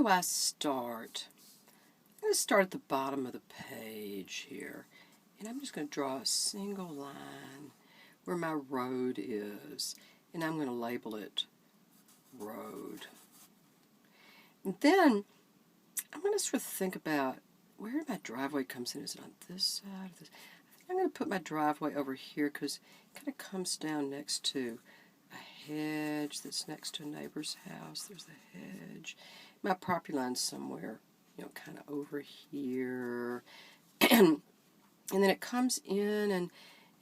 do I start? I'm going to start at the bottom of the page here. And I'm just going to draw a single line where my road is. And I'm going to label it road. And then I'm going to sort of think about where my driveway comes in. Is it on this side? Or this? I'm going to put my driveway over here because it kind of comes down next to a hedge that's next to a neighbor's house. There's the hedge. My property line's somewhere, kind of over here. And then it comes in and,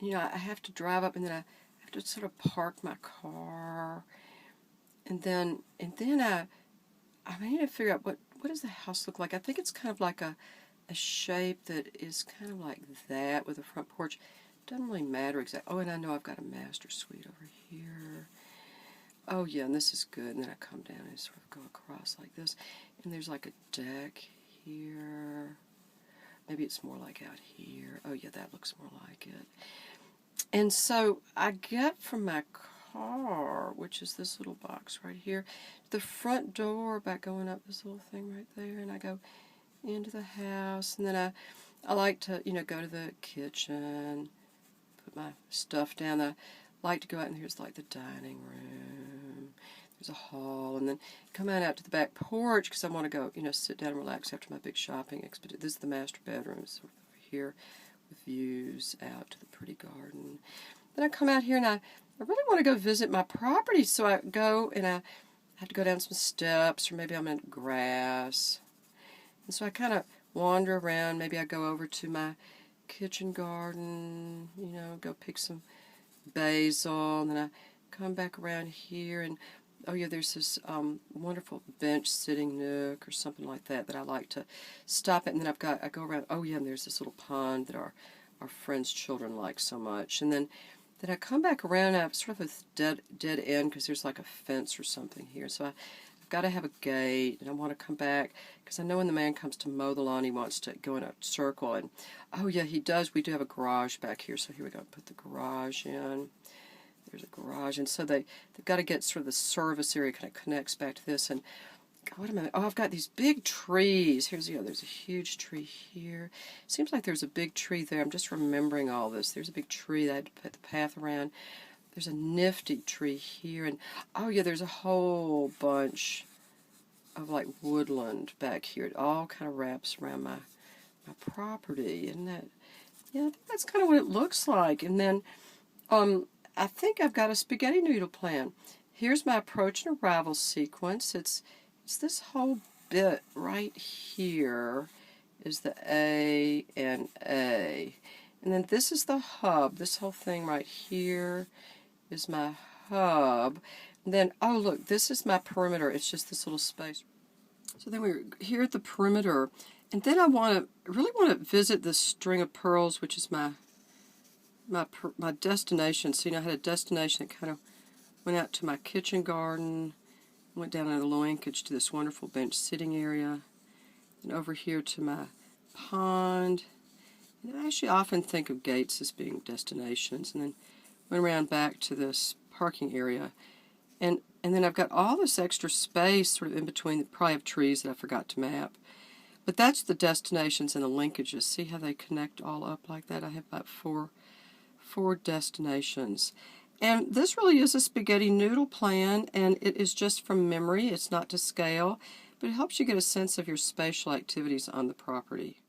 I have to drive up and then I have to sort of park my car. And then I need to figure out what does the house look like. I think it's kind of like a shape that is kind of like that with a front porch. Doesn't really matter exactly. Oh, and I know I've got a master suite over here. Oh yeah, and this is good. And then I come down and sort of go across like this. And there's like a deck here. Maybe it's more like out here. Oh yeah, that looks more like it. And so I get from my car, which is this little box right here, the front door by going up this little thing right there, and I go into the house, and then I like to, go to the kitchen, put my stuff down. I like to go out, and here's like the dining room. There's a hall, and then come out to the back porch because I want to go, sit down and relax after my big shopping expedition. This is the master bedroom, sort of over here with views out to the pretty garden. Then I come out here, and I really want to go visit my property, so I go, and I have to go down some steps, or maybe I'm in grass. And so I kind of wander around. Maybe I go over to my kitchen garden, go pick some basil, and then I come back around here, and oh yeah, there's this wonderful bench sitting nook or something like that I like to stop at. And then I go around, oh yeah, and there's this little pond that our friends' children like so much. And then I come back around, and I have sort of a dead end because there's like a fence or something here. So I've got to have a gate, and I want to come back because I know when the man comes to mow the lawn, he wants to go in a circle. And oh yeah, he does. We do have a garage back here, so here we go. Put the garage in. There's a garage, and so they've got to get sort of the service area kind of connects back to this. And God, what am I? Oh, I've got these big trees. There's a huge tree here. Seems like there's a big tree there. I'm just remembering all this. There's a big tree that I had to put the path around. There's a nifty tree here, and oh yeah, there's a whole bunch of like woodland back here. It all kind of wraps around my property, and that's kind of what it looks like. And then I think I've got a spaghetti noodle plan. Here's my approach and arrival sequence. It's this whole bit right here is the A and A. And then this is the hub. This whole thing right here is my hub. And then, oh look, this is my perimeter. It's just this little space. So then we're here at the perimeter. And then I really want to visit this string of pearls, which is my destination. So I had a destination that kind of went out to my kitchen garden, went down in a linkage to this wonderful bench sitting area, and over here to my pond. And I actually often think of gates as being destinations, and then went around back to this parking area. And then I've got all this extra space sort of in between, probably have trees that I forgot to map. But that's the destinations and the linkages. See how they connect all up like that? I have about four destinations. And this really is a spaghetti noodle plan, and it is just from memory. It's not to scale, but it helps you get a sense of your spatial activities on the property.